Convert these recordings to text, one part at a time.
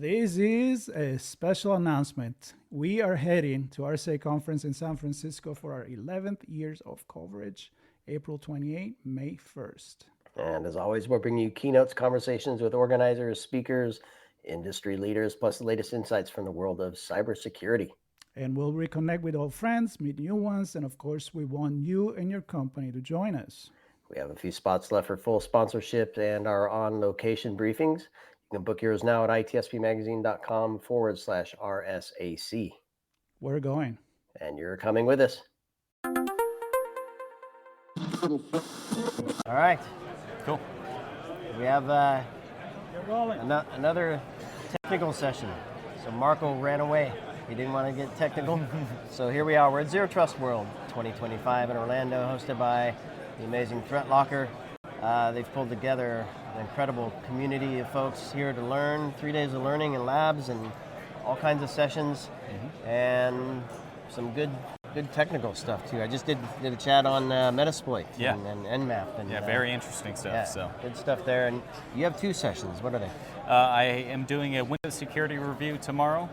This is a special announcement. We are heading to RSA conference in San Francisco for our 11th years of coverage, April 28, May 1st. And as always, we're bringing you keynotes, conversations with organizers, speakers, industry leaders, plus the latest insights from the world of cybersecurity. And we'll reconnect with old friends, meet new ones, and of course, we want you and your company to join us. We have a few spots left for full sponsorship and our on-location briefings. You can book yours now at itspmagazine.com/RSAC. We're going. And you're coming with us. All right. Cool. We have another technical session. So Marco ran away. He didn't want to get technical. So here we are. We're at Zero Trust World 2025 in Orlando, hosted by the amazing ThreatLocker. They've pulled together an incredible community of folks here to learn, 3 days of learning and labs and all kinds of sessions, and some good technical stuff too. I just did a chat on Metasploit and Nmap. And, very interesting stuff. Yeah, so good stuff there. And you have two sessions. What are they? I am doing a Windows security review tomorrow,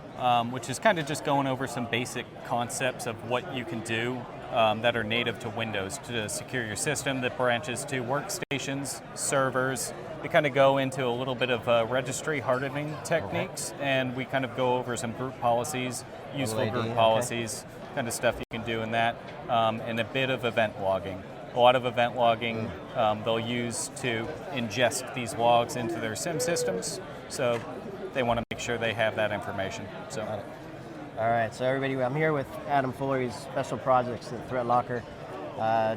which is kind of just going over some basic concepts of what you can do that are native to Windows to secure your system that branches to workstations, servers. We kind of go into a little bit of registry hardening techniques, and we kind of go over some group policies, useful group policies, kind of stuff you can do in that, and a bit of event logging. A lot of event logging they'll use to ingest these logs into their SIM systems, so they want to make sure they have that information. So. All right, so everybody, I'm here with Adam Fuller. He's Special Projects at ThreatLocker,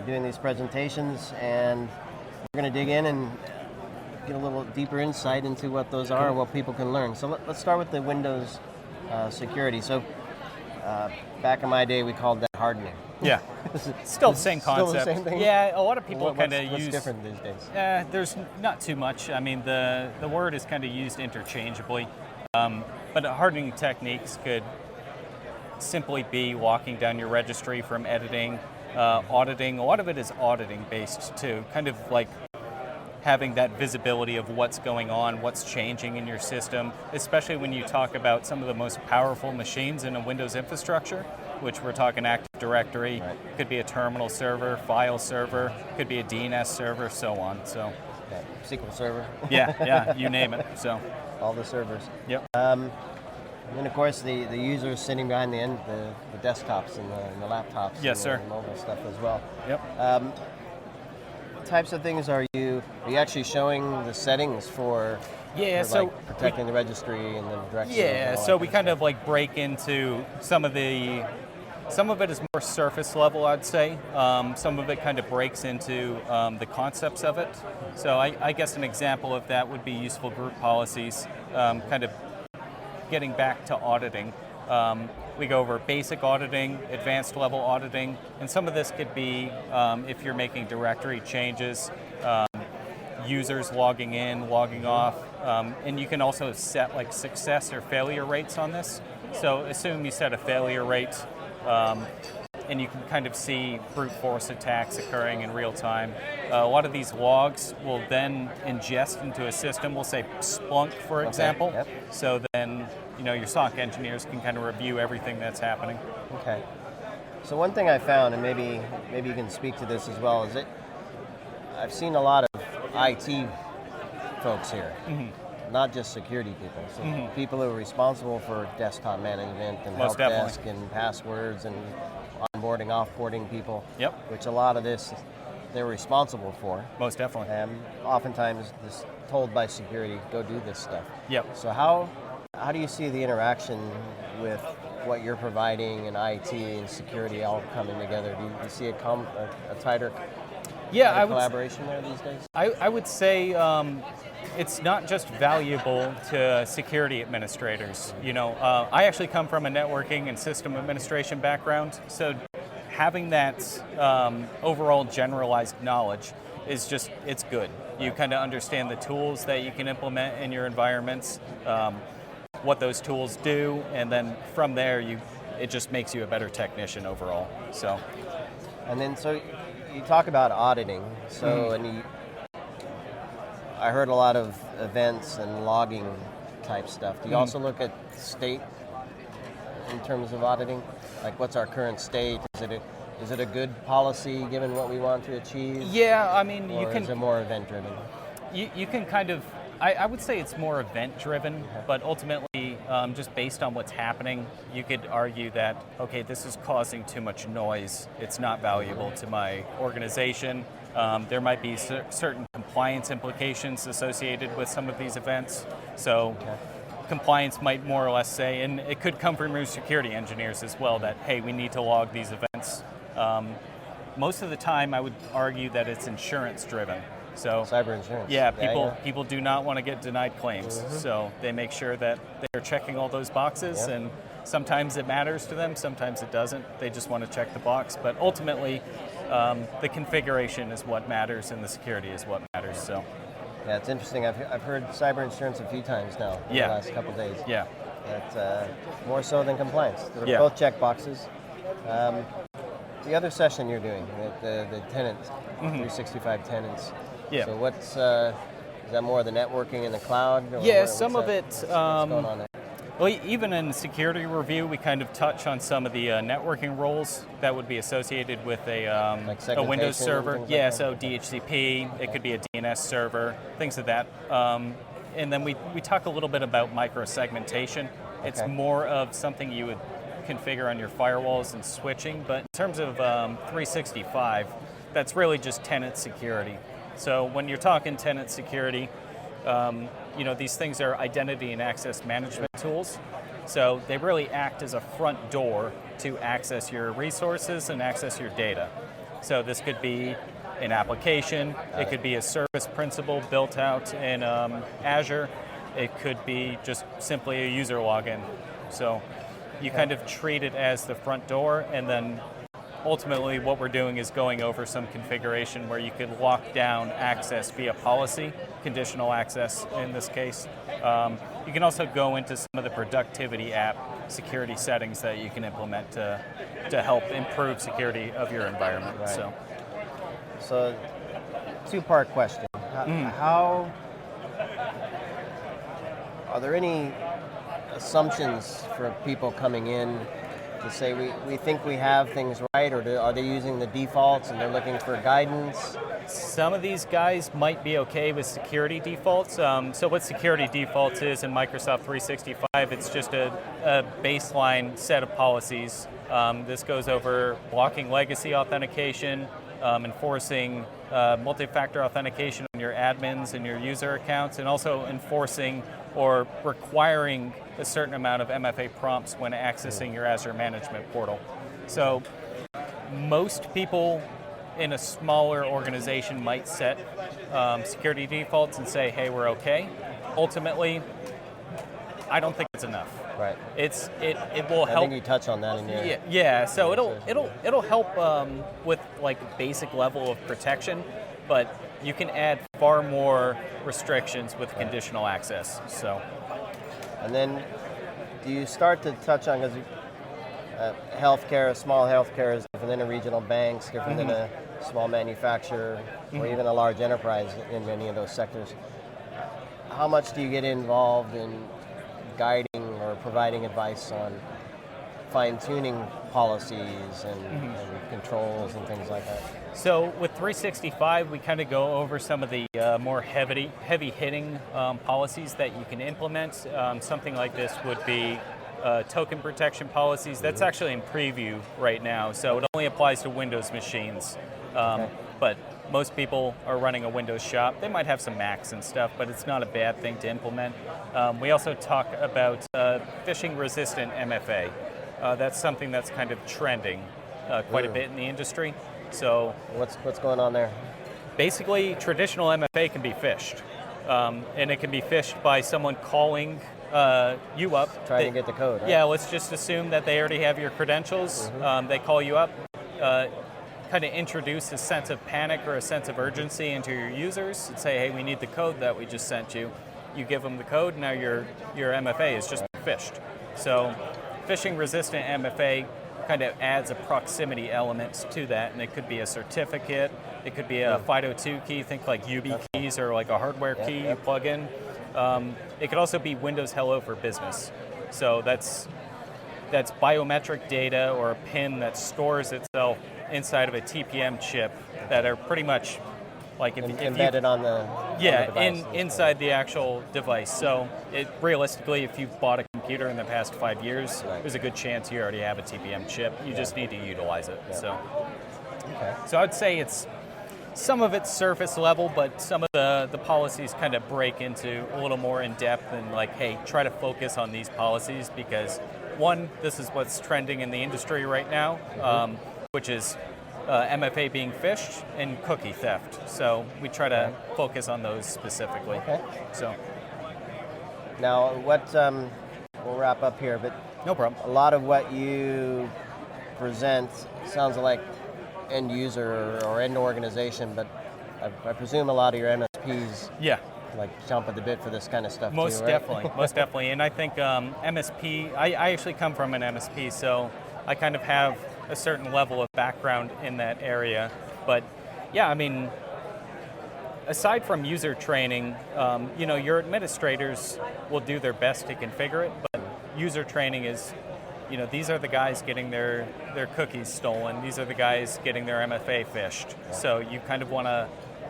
doing these presentations, and we're going to dig in and get a little deeper insight into what those are and what people can learn. So let's start with the Windows security. So back in my day, we called that hardening. Yeah, still the same concept. Still the same thing? Yeah, a lot of people kind of use... What's different these days? There's not too much. I mean, the word is kind of used interchangeably, but hardening techniques could simply be walking down your registry from editing, auditing. A lot of it is auditing based too, kind of like having that visibility of what's going on, what's changing in your system, especially when you talk about some of the most powerful machines in a Windows infrastructure, which we're talking Active Directory, could be a terminal server, file server, could be a DNS server, so on. So, SQL Server. yeah, you name it. So, all the servers. Yep. And then, of course, the users sitting behind the desktops and the laptops. Yes, sir. The mobile stuff as well. Yep. What types of things are you actually showing the settings for? So protecting the registry and the directory. Yeah, so we kind of like break into some of it is more surface level, I'd say. Some of it kind of breaks into the concepts of it. So I guess an example of that would be useful group policies, kind of getting back to auditing. We go over basic auditing, advanced level auditing, and some of this could be if you're making directory changes, users logging in, logging off, and you can also set like success or failure rates on this. So assume you set a failure rate, and you can kind of see brute force attacks occurring in real time. A lot of these logs will then ingest into a system. We'll say Splunk, for example. Yep. So then, your SOC engineers can kind of review everything that's happening. Okay. So one thing I found, and maybe you can speak to this as well, is I've seen a lot of IT folks here, not just security people. So people who are responsible for desktop management and help desk and passwords and onboarding, offboarding people, which a lot of this they're responsible for. Most definitely. And oftentimes this told by security, go do this stuff. Yep. So how do you see the interaction with what you're providing and IT and security all coming together? Do you see a tighter collaboration there these days? I would say it's not just valuable to security administrators. I actually come from a networking and system administration background, so having that overall generalized knowledge is it's good. You kind of understand the tools that you can implement in your environments, what those tools do, and then from there it just makes you a better technician overall. So, and then you talk about auditing. So I heard a lot of events and logging type stuff. Do you also look at state in terms of auditing? Like, what's our current state? Is it a good policy given what we want to achieve? Yeah, I mean, Or you can. is it more event driven? You can kind of, I would say it's more event driven, but ultimately, just based on what's happening, you could argue that, okay, this is causing too much noise. It's not valuable to my organization. There might be certain compliance implications associated with some of these events. So compliance might more or less say, and it could come from your security engineers as well, that, hey, we need to log these events. Most of the time, I would argue that it's insurance driven. So Cyber insurance. yeah, people do not want to get denied claims, so they make sure that they're checking all those boxes, and sometimes it matters to them, sometimes it doesn't. They just want to check the box, but ultimately, the configuration is what matters, and the security is what matters. So Yeah, it's interesting. I've heard cyber insurance a few times now in the last couple of days. yeah, That's more so than compliance. They're Yeah. both check boxes. The other session you're doing, the tenants, 365 tenants. Yeah. So what's is that more the networking in the cloud? Or Yeah, what's some of it, what's going on there? well, even in security review, we kind of touch on some of the networking roles that would be associated with a Like Windows segmentation and server. things like Yeah, that? so DHCP, it could be a DNS server, things of that. And then we talk a little bit about micro-segmentation. It's Okay. more of something you would configure on your firewalls and switching, but in terms of 365, that's really just tenant security. So when you're talking tenant security, these things are identity and access management tools. So they really act as a front door to access your resources and access your data. So this could be an application, it could be a service principal built out in Azure, it could be just simply a user login. So you kind of treat it as the front door, and then ultimately what we're doing is going over some configuration where you could lock down access via policy, conditional access in this case. You can also go into some of the productivity app security settings that you can implement to help improve security of your environment. Right. So, two-part question. How are there any assumptions for people coming in to say we think we have things right, or are they using the defaults and they're looking for guidance? Some of these guys might be okay with security defaults. So what security defaults is in Microsoft 365, it's just a baseline set of policies. This goes over blocking legacy authentication, enforcing multi-factor authentication on your admins and your user accounts, and also enforcing or requiring a certain amount of MFA prompts when accessing your Azure management portal. So most people in a smaller organization might set security defaults and say, hey, we're okay. Ultimately, I don't think it's enough. Right. It will help. I think you touch on that in your Yeah. So it'll help with like basic level of protection, but you can add far more restrictions with conditional access. So, And then, do you start to touch on, because healthcare, small healthcare is different than a regional banks, different than a small manufacturer, or even a large enterprise in many of those sectors. How much do you get involved in guiding or providing advice on fine-tuning policies and controls and things like that? So with 365, we kind of go over some of the more heavy-hitting policies that you can implement. Something like this would be token protection policies. That's actually in preview right now, so it only applies to Windows machines. But most people are running a Windows shop. They might have some Macs and stuff, but it's not a bad thing to implement. We also talk about phishing-resistant MFA. That's something that's kind of trending quite a bit in the industry. So What's going on there? basically, traditional MFA can be phished. And it can be phished by someone calling you up. Trying to get the code, right? Yeah, let's just assume that they already have your credentials. They call you up, kind of introduce a sense of panic or a sense of urgency into your users and say, hey, we need the code that we just sent you. You give them the code, now your MFA is just phished. So phishing-resistant MFA kind of adds a proximity element to that, and it could be a certificate, it could be a FIDO2 key, think like UB keys or like a hardware key you plug in. It could also be Windows Hello for Business. So that's biometric data or a PIN that stores itself inside of a TPM chip that are pretty much like if Embedded on the device. inside the actual device. So realistically, if you've bought a computer in the past 5 years, there's a good chance you already have a TPM chip. You just need to utilize it. Yeah. So I'd say some of it's surface level, but some of the policies kind of break into a little more in depth and like, hey, try to focus on these policies because one, this is what's trending in the industry right now, which is MFA being phished and cookie theft. So we try to focus on those specifically. Okay. So Now, we'll wrap up here, but no problem. a lot of what you present sounds like end user or end organization, but I presume a lot of your MSPs Yeah. like jump at the bit for this kind of stuff Most too, right? most definitely. And I think MSP, I actually come from an MSP, so I kind of have a certain level of background in that area. But yeah, I mean, aside from user training, your administrators will do their best to configure it, but user training is, these are the guys getting their cookies stolen. These are the guys getting their MFA phished. So you kind of want to,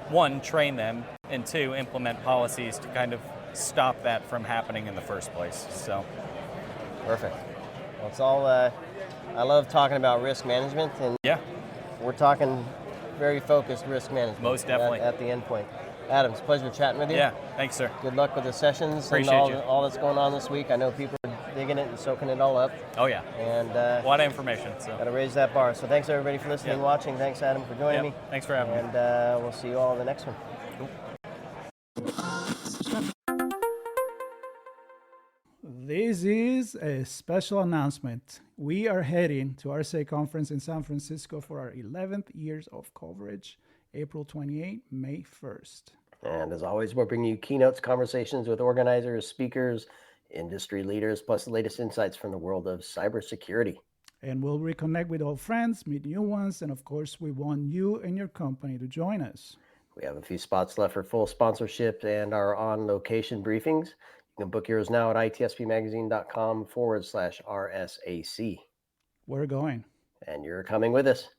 one, train them, and two, implement policies to kind of stop that from happening in the first place. So, Perfect. Well, it's all, I love talking about risk management, and yeah, we're talking very focused risk management. Most definitely. At the end point. Adam, it's a pleasure chatting with you. yeah, thanks, sir. Good luck with the sessions Appreciate and you. all that's going on this week. I know people are digging it and soaking it all up, Oh yeah, and a lot of information. got So, to raise that bar. So thanks everybody for listening and Yeah. watching. Thanks Adam for joining yeah, me. thanks for having me. And we'll see you all in the next one. This is a special announcement. We are heading to RSA conference in San Francisco for our 11th years of coverage, April 28, May 1st. And as always, we're bringing you keynotes, conversations with organizers, speakers, industry leaders, plus the latest insights from the world of cybersecurity. And we'll reconnect with old friends, meet new ones, and of course, we want you and your company to join us. We have a few spots left for full sponsorship and our on-location briefings. You can book yours now at itspmagazine.com/RSAC. We're going. And you're coming with us.